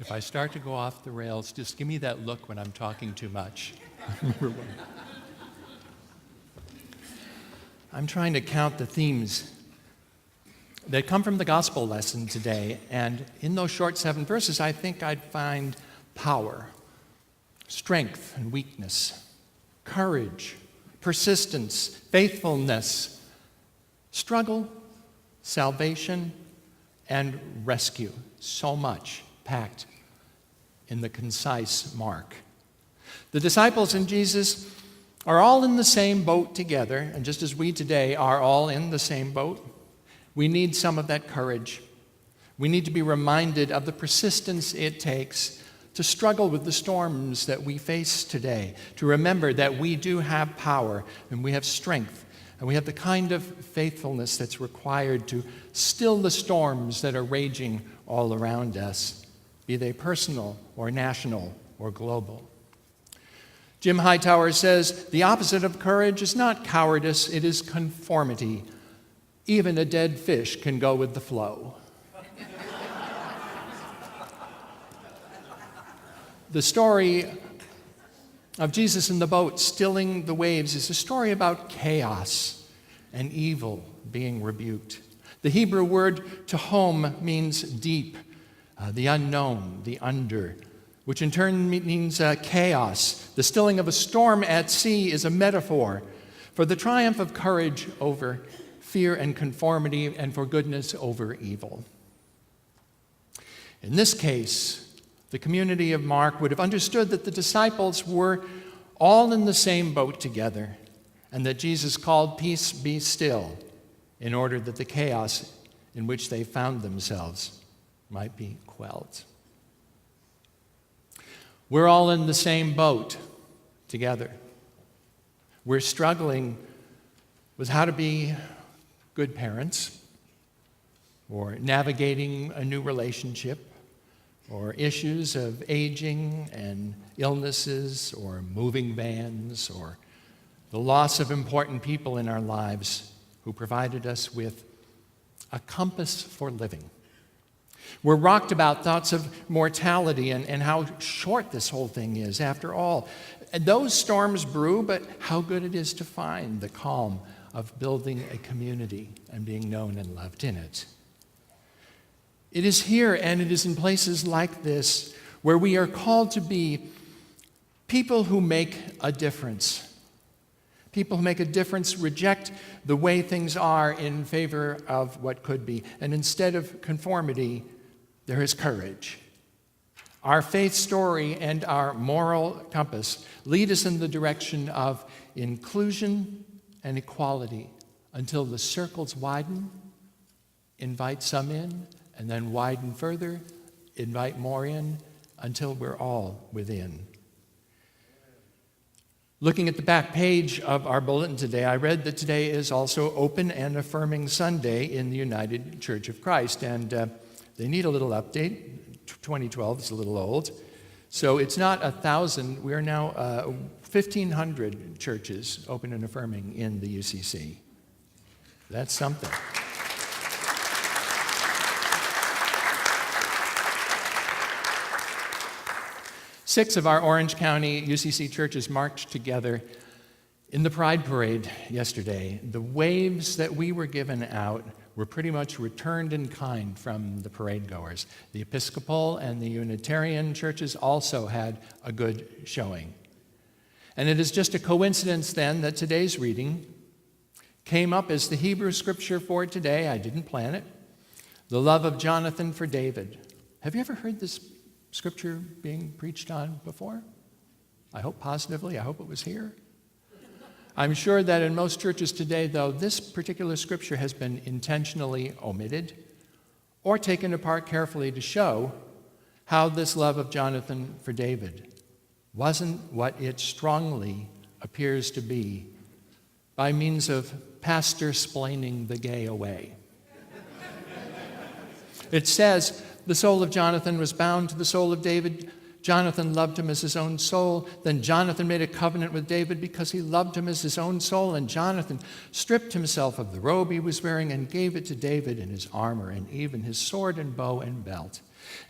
If I start to go off the rails, just give me that look when I'm talking too much. I'm trying to count the themes that come from the gospel lesson today, and in those short 7 verses, I think I'd find power, strength and weakness, courage, persistence, faithfulness, struggle, salvation, and rescue. So much packed in the concise Mark. The disciples and Jesus are all in the same boat together, and just as we today are all in the same boat, we need some of that courage. We need to be reminded of the persistence it takes to struggle with the storms that we face today, to remember that we do have power and we have strength and we have the kind of faithfulness that's required to still the storms that are raging all around us, be they personal or national or global. Jim Hightower says, the opposite of courage is not cowardice, it is conformity. Even a dead fish can go with the flow. The story of Jesus in the boat stilling the waves is a story about chaos and evil being rebuked. The Hebrew word tehom means deep, the unknown, the under, which in turn means chaos. The stilling of a storm at sea is a metaphor for the triumph of courage over fear and conformity, and for goodness over evil. In this case, the community of Mark would have understood that the disciples were all in the same boat together, and that Jesus called peace be still in order that the chaos in which they found themselves might be quelled. We're all in the same boat together. We're struggling with how to be good parents, or navigating a new relationship, or issues of aging and illnesses, or moving vans, or the loss of important people in our lives who provided us with a compass for living. We're rocked about thoughts of mortality and how short this whole thing is after all. And those storms brew, but how good it is to find the calm of building a community and being known and loved in it. It is here and it is in places like this where we are called to be people who make a difference. People who make a difference reject the way things are in favor of what could be. And instead of conformity, there is courage. Our faith story and our moral compass lead us in the direction of inclusion and equality until the circles widen, invite some in, and then widen further, invite more in, until we're all within. Looking at the back page of our bulletin today, I read that today is also Open and Affirming Sunday in the United Church of Christ, and they need a little update. 2012 is a little old. So it's not 1,000, we're now 1,500 churches open and affirming in the UCC. That's something. Six of our Orange County UCC churches marched together in the Pride Parade yesterday. The waves that we were given out were pretty much returned in kind from the parade goers. The Episcopal and the Unitarian churches also had a good showing. And it is just a coincidence then that today's reading came up as the Hebrew scripture for today. I didn't plan it. The love of Jonathan for David. Have you ever heard this scripture being preached on before? I hope positively. I hope it was here. I'm sure that in most churches today, though, this particular scripture has been intentionally omitted or taken apart carefully to show how this love of Jonathan for David wasn't what it strongly appears to be by means of pastor-splaining the gay away. It says, the soul of Jonathan was bound to the soul of David. Jonathan loved him as his own soul. Then Jonathan made a covenant with David because he loved him as his own soul. And Jonathan stripped himself of the robe he was wearing and gave it to David and his armor and even his sword and bow and belt.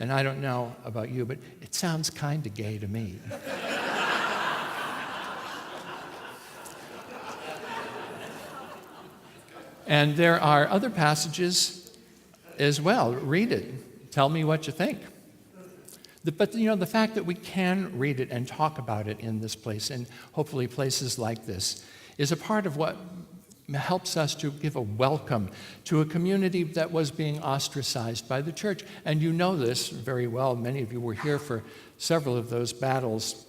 And I don't know about you, but it sounds kind of gay to me. And there are other passages as well. Read it. Tell me what you think. But the fact that we can read it and talk about it in this place, and hopefully places like this, is a part of what helps us to give a welcome to a community that was being ostracized by the church. And you know this very well. Many of you were here for several of those battles.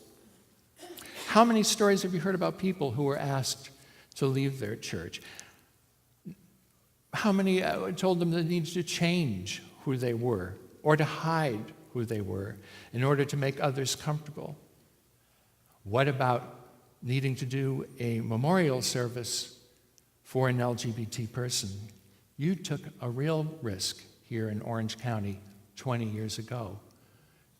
How many stories have you heard about people who were asked to leave their church? How many told them they needed to change who they were or to hide who they were in order to make others comfortable? What about needing to do a memorial service for an LGBT person? You took a real risk here in Orange County 20 years ago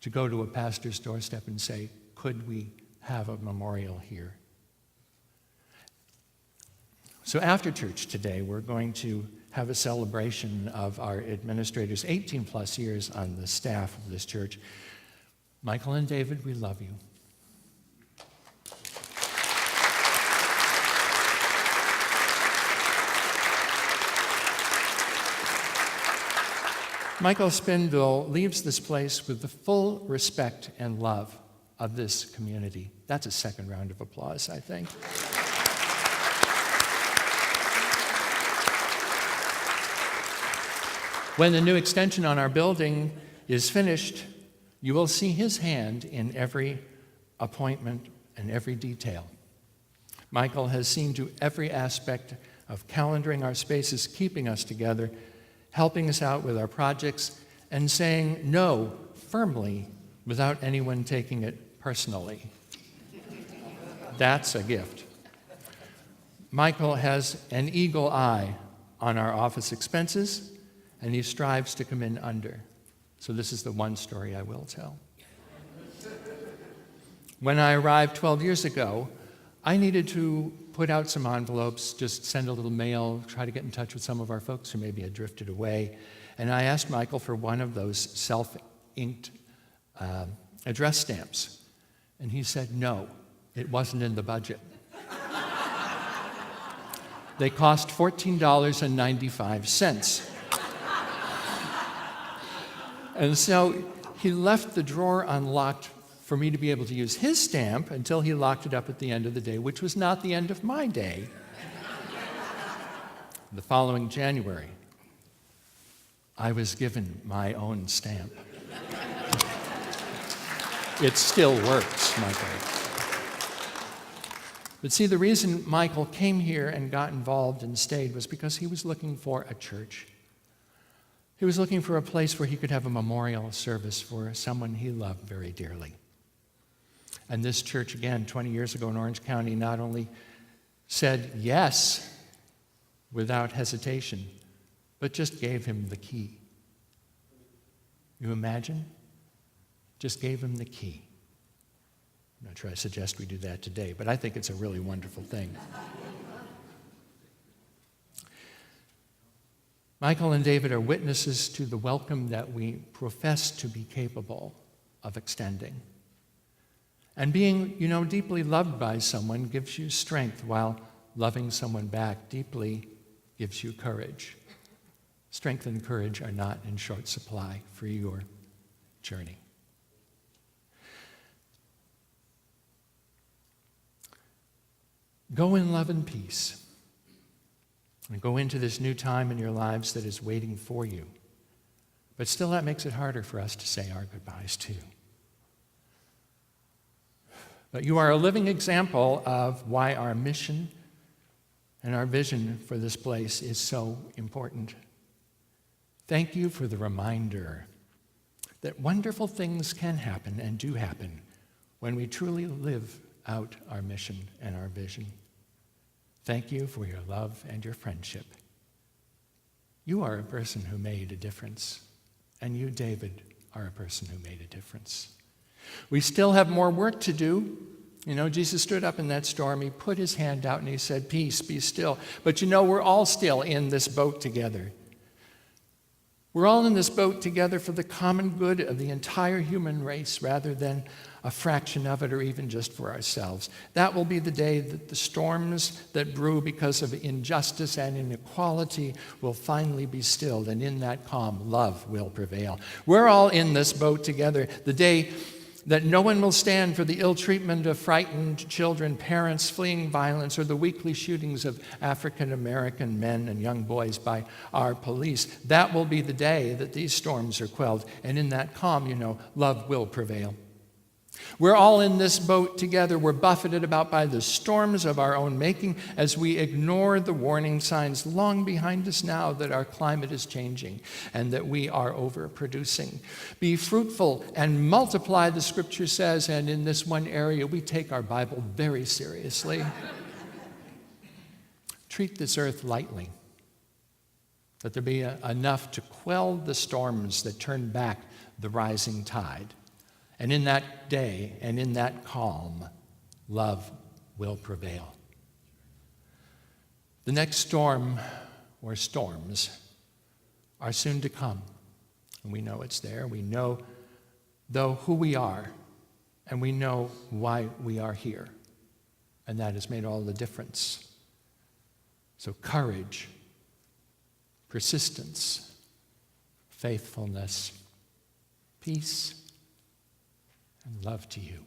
to go to a pastor's doorstep and say, could we have a memorial here? So after church today, we're going to have a celebration of our administrators, 18 plus years on the staff of this church. Michael and David, we love you. Michael Spindle leaves this place with the full respect and love of this community. That's a second round of applause, I think. When the new extension on our building is finished, you will see his hand in every appointment and every detail. Michael has seen to every aspect of calendaring our spaces, keeping us together, helping us out with our projects, and saying no firmly without anyone taking it personally. That's a gift. Michael has an eagle eye on our office expenses, and he strives to come in under. So this is the one story I will tell. When I arrived 12 years ago, I needed to put out some envelopes, just send a little mail, try to get in touch with some of our folks who maybe had drifted away. And I asked Michael for one of those self-inked address stamps. And he said, no, it wasn't in the budget. They cost $14.95. And so he left the drawer unlocked for me to be able to use his stamp until he locked it up at the end of the day, which was not the end of my day. The following January, I was given my own stamp. It still works, Michael. But see, the reason Michael came here and got involved and stayed was because he was looking for a church. He was looking for a place where he could have a memorial service for someone he loved very dearly. And this church, again, 20 years ago in Orange County, not only said yes without hesitation, but just gave him the key. You imagine? Just gave him the key. I'm not sure I suggest we do that today, but I think it's a really wonderful thing. Michael and David are witnesses to the welcome that we profess to be capable of extending. And being, deeply loved by someone gives you strength, while loving someone back deeply gives you courage. Strength and courage are not in short supply for your journey. Go in love and peace. And go into this new time in your lives that is waiting for you. But still, that makes it harder for us to say our goodbyes too. But you are a living example of why our mission and our vision for this place is so important. Thank you for the reminder that wonderful things can happen and do happen when we truly live out our mission and our vision. Thank you for your love and your friendship. You are a person who made a difference, and you, David, are a person who made a difference. We still have more work to do. Jesus stood up in that storm, he put his hand out and he said, peace, be still. But we're all still in this boat together. We're all in this boat together for the common good of the entire human race rather than a fraction of it or even just for ourselves. That will be the day that the storms that brew because of injustice and inequality will finally be stilled, and in that calm, love will prevail. We're all in this boat together. The day that no one will stand for the ill treatment of frightened children, parents fleeing violence, or the weekly shootings of African American men and young boys by our police. That will be the day that these storms are quelled, and in that calm, love will prevail. We're all in this boat together. We're buffeted about by the storms of our own making as we ignore the warning signs long behind us now that our climate is changing and that we are overproducing. Be fruitful and multiply, the scripture says, and in this one area we take our Bible very seriously. Treat this earth lightly, that there be enough to quell the storms that turn back the rising tide. And in that day and in that calm, love will prevail. The next storm or storms are soon to come. And we know it's there. We know, though, who we are, and we know why we are here. And that has made all the difference. So courage, persistence, faithfulness, peace, and love to you.